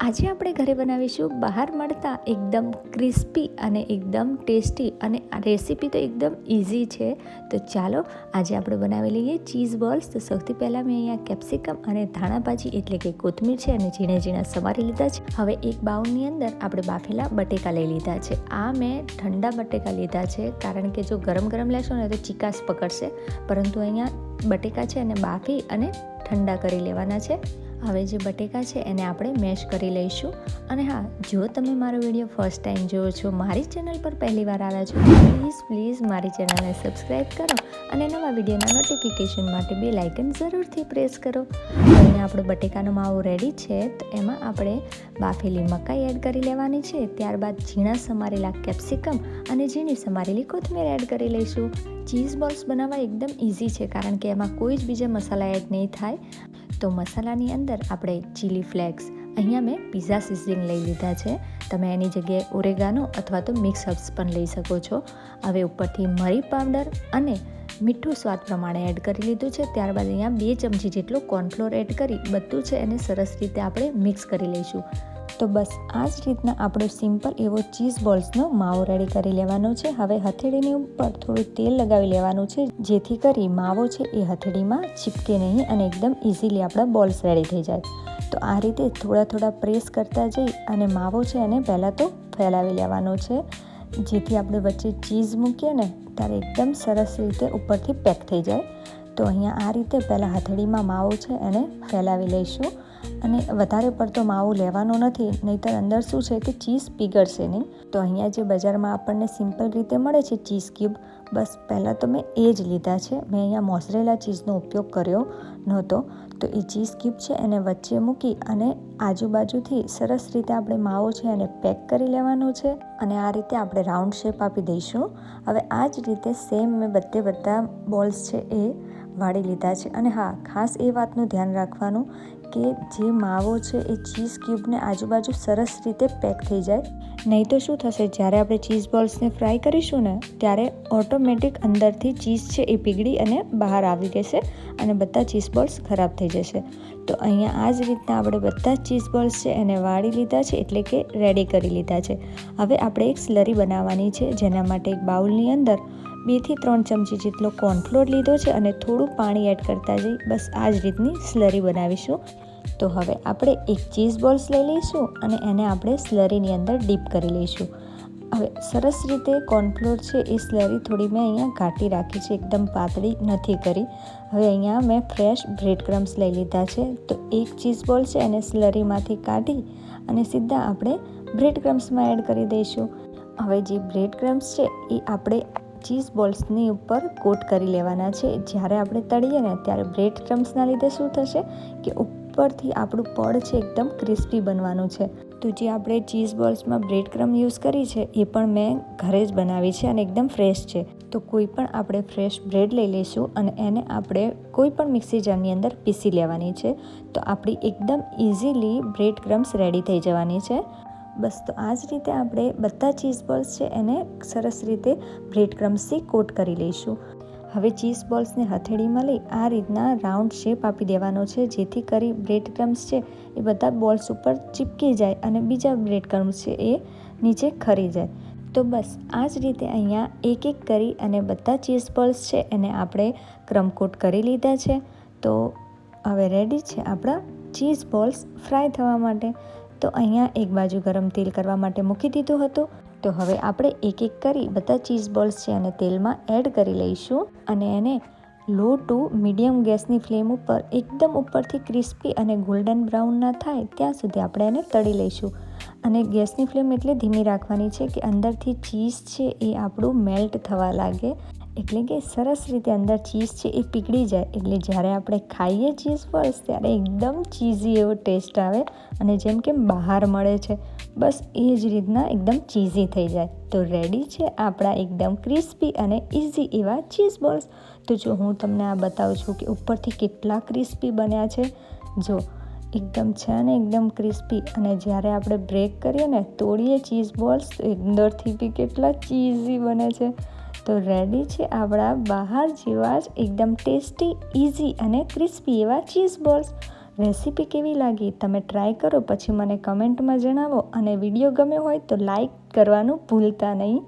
આજે આપણે ઘરે બનાવીશું બહાર મળતા એકદમ ક્રિસ્પી અને એકદમ ટેસ્ટી, અને આ રેસીપી તો એકદમ ઇઝી છે. તો ચાલો આજે આપણે બનાવી લઈએ ચીઝ બોલ્સ. તો સૌથી પહેલાં મેં અહીંયા કેપ્સિકમ અને ધાણાભાજી એટલે કે કોથમીર છે અને ઝીણા ઝીણા સમારી લીધા છે. હવે એક બાઉલની અંદર આપણે બાફેલા બટેકા લઈ લીધા છે. આ મેં ઠંડા બટેકા લીધા છે, કારણ કે જો ગરમ ગરમ લેશો ને તો ચીકાશ પકડશે, પરંતુ અહીંયા બટેકા છે એને બાફી અને ઠંડા કરી લેવાના છે. હવે જે બટેકા છે એને આપણે મેશ કરી લઈશું. અને હા, જો તમે મારો વિડીયો ફર્સ્ટ ટાઈમ જુઓ છો, મારી ચેનલ પર પહેલી વાર આવ્યા છો, પ્લીઝ મારી ચેનલને સબસ્ક્રાઈબ કરો અને નવા વિડીયોના નોટિફિકેશન માટે બેલ આઇકન જરૂરથી પ્રેસ કરો. અહીંયા આપણો બટેકાનો માવો રેડી છે, તો એમાં આપણે બાફેલી મકાઈ એડ કરી લેવાની છે. ત્યારબાદ ઝીણા સમારેલા કેપ્સિકમ અને ઝીણી સમારેલી કોથમીર એડ કરી લઈશું. ચીઝ બોલ્સ બનાવવા એકદમ ઇઝી છે, કારણ કે એમાં કોઈ જ બીજા મસાલા એડ નહીં થાય. તો મસાલાની અંદર આપણે ચીલી ફ્લેક્સ, અહીંયા મેં પિઝા સિઝલિંગ લઈ લીધા છે. તમે એની જગ્યાએ ઓરેગાનો અથવા તો મિક્સ હર્બ્સ પણ લઈ શકો છો. હવે ઉપરથી મરી પાવડર અને મીઠું સ્વાદ પ્રમાણે એડ કરી લીધું છે. ત્યારબાદ અહીંયા 2 ચમચી જેટલો કોર્નફ્લોર એડ કરી બધું છે એને સરસ રીતે આપણે મિક્સ કરી લઈશું. તો બસ આ જ રીતના આપણો સિમ્પલ એવો ચીઝ બોલ્સનો માવો રેડી કરી લેવાનો છે. હવે હથેળીની ઉપર થોડું તેલ લગાવી લેવાનું છે, જેથી કરી માવો છે એ હથેળીમાં ચીપકે નહીં અને એકદમ ઇઝીલી આપણા બોલ્સ રેડી થઈ જાય. તો આ રીતે થોડા પ્રેસ કરતા જઈ અને માવો છે એને પહેલાં તો ફેલાવી લેવાનો છે, જેથી આપણે વચ્ચે ચીઝ મૂકીએ ને ત્યારે એકદમ સરસ રીતે ઉપરથી પેક થઈ જાય. તો અહીંયા આ રીતે પહેલાં હથેળીમાં માવો છે એને ફેલાવી લઈશું. અને વધારે પડતો માવો લેવાનો નથી, નહીંતર અંદર શું છે કે ચીઝ પીગળશે નહીં. તો અહીંયા જે બજારમાં આપણને સિમ્પલ રીતે મળે છે ચીઝ ક્યુબ, બસ પહેલાં તો મેં એ જ લીધા છે. મેં અહીંયા મોઝરેલા ચીઝનો ઉપયોગ કર્યો નહોતો. તો એ ચીઝ ક્યુબ છે એને વચ્ચે મૂકી અને આજુબાજુથી સરસ રીતે આપણે માવો છે એને પેક કરી લેવાનો છે. અને આ રીતે આપણે રાઉન્ડ શેપ આપી દઈશું. હવે આ જ રીતે સેમ મેં બધા બોલ્સ છે એ વાળી લીધા છે. અને હા, ખાસ એ વાતનું ધ્યાન રાખવાનું કે જે માવો છે એ ચીઝ ક્યુબને આજુબાજુ સરસ રીતે પેક થઈ જાય. નહીં તો શું થશે, જ્યારે આપણે ચીઝ બોલ્સને ફ્રાય કરીશું ને ત્યારે ઓટોમેટિક અંદરથી ચીઝ છે એ પીગળી અને બહાર આવી જશે અને બધા ચીઝ બોલ્સ ખરાબ થઈ જશે. તો અહીંયા આ જ રીતના આપણે બધા ચીઝ બોલ્સ છે એને વાળી લીધા છે, એટલે કે રેડી કરી લીધા છે. હવે આપણે એક સ્લરી બનાવવાની છે, જેના માટે એક બાઉલની અંદર 2 થી 3 ચમચી જેટલો કોર્નફ્લોર લીધો છે અને થોડું પાણી એડ કરતા જઈ બસ આ જ રીતની સ્લરી બનાવીશું. તો હવે આપણે એક ચીઝ બોલ્સ લઈ લઈશું અને એને આપણે સ્લરીની અંદર ડીપ કરી લઈશું. હવે સરસ રીતે કોર્નફ્લોર છે એ સ્લરી થોડી મેં અહીંયા ઘાટી રાખી છે, એકદમ પાતળી નથી કરી. હવે અહીંયા મેં ફ્રેશ બ્રેડ ક્રમ્સ લઈ લીધા છે. તો એક ચીઝ બોલ છે એને સ્લરીમાંથી કાઢી અને સીધા આપણે બ્રેડ ક્રમ્સમાં એડ કરી દઈશું. હવે જે બ્રેડ ક્રમ્સ છે એ આપણે ચીઝ બોલ્સની ઉપર કોટ કરી લેવાના છે. જ્યારે આપણે તળીએ ને ત્યારે બ્રેડ ક્રમ્સના લીધે શું થશે કે ઉપરથી આપણું પડ છે એકદમ ક્રિસ્પી બનવાનું છે. તો જે આપણે ચીઝ બોલ્સમાં બ્રેડ ક્રમ યુઝ કરી છે એ પણ મેં ઘરે જ બનાવી છે અને એકદમ ફ્રેશ છે. તો કોઈ પણ આપણે ફ્રેશ બ્રેડ લઈ લઈશું અને એને આપણે કોઈ પણ મિક્સી જારની અંદર પીસી લેવાની છે. તો આપણી એકદમ ઇઝીલી બ્રેડ ક્રમ્સ રેડી થઈ જવાની છે. બસ તો આ જ રીતે આપણે બધા ચીઝ બોલ્સ છે એને સરસ રીતે બ્રેડ ક્રમ્સથી કોટ કરી લઈશું. હવે ચીઝ બોલ્સને હથેળીમાં લઈ આ રીતના રાઉન્ડ શેપ આપી દેવાનો છે, જેથી કરી બ્રેડ ક્રમ્સ છે એ બધા બોલ્સ ઉપર ચીપકી જાય અને બીજા બ્રેડ ક્રમ્સ છે એ નીચે ખરી જાય. તો બસ આ જ રીતે અહીંયા એક કરી અને બધા ચીઝ બોલ્સ છે એને આપણે ક્રમ કોટ કરી લીધા છે. તો હવે રેડી છે આપણા ચીઝ બોલ્સ ફ્રાય થવા માટે. તો અહીંયા એક બાજુ ગરમ તેલ કરવા માટે મૂકી દીધું હતું. તો હવે આપણે એક કરી બધા ચીઝ બોલ્સ છે અને તેલમાં એડ કરી લઈશું અને એને લો ટુ મીડિયમ ગેસની ફ્લેમ ઉપર એકદમ ઉપરથી ક્રિસ્પી અને ગોલ્ડન બ્રાઉન ના થાય ત્યાં સુધી આપણે એને તળી લઈશું. અને ગેસની ફ્લેમ એટલે ધીમી રાખવાની છે કે અંદરથી ચીઝ છે એ આપણું મેલ્ટ થવા લાગે, એટલે કે સરસ રીતે અંદર ચીઝ છે એ પીગળી જાય. એટલે જ્યારે આપણે ખાઈએ ચીઝ બોલ્સ ત્યારે એકદમ ચીઝી એવો ટેસ્ટ આવે અને જેમ કે બહાર મળે છે, બસ એ જ રીતના એકદમ ચીઝી થઈ જાય. તો રેડી છે આપણા એકદમ ક્રિસ્પી અને ઇઝી એવા ચીઝ બોલ્સ. તો જો હું તમને આ બતાવું છું કે ઉપરથી કેટલા ક્રિસ્પી બન્યા છે. જો એકદમ છે ને એકદમ ક્રિસ્પી, અને જ્યારે આપણે બ્રેક કરીએ ને તોડીએ ચીઝ બોલ્સ તો અંદરથી બી કેટલા ચીઝી બને છે. તો રેડી છે આપણા બહાર જેવા જ એકદમ ટેસ્ટી, ઇઝી અને ક્રિસ્પી એવા ચીઝ બોલ્સ. રેસીપી કેવી લાગી તમે ટ્રાય કરો પછી મને કમેન્ટમાં જણાવો અને વિડીયો ગમ્યો હોય તો લાઈક કરવાનું ભૂલતા નહીં.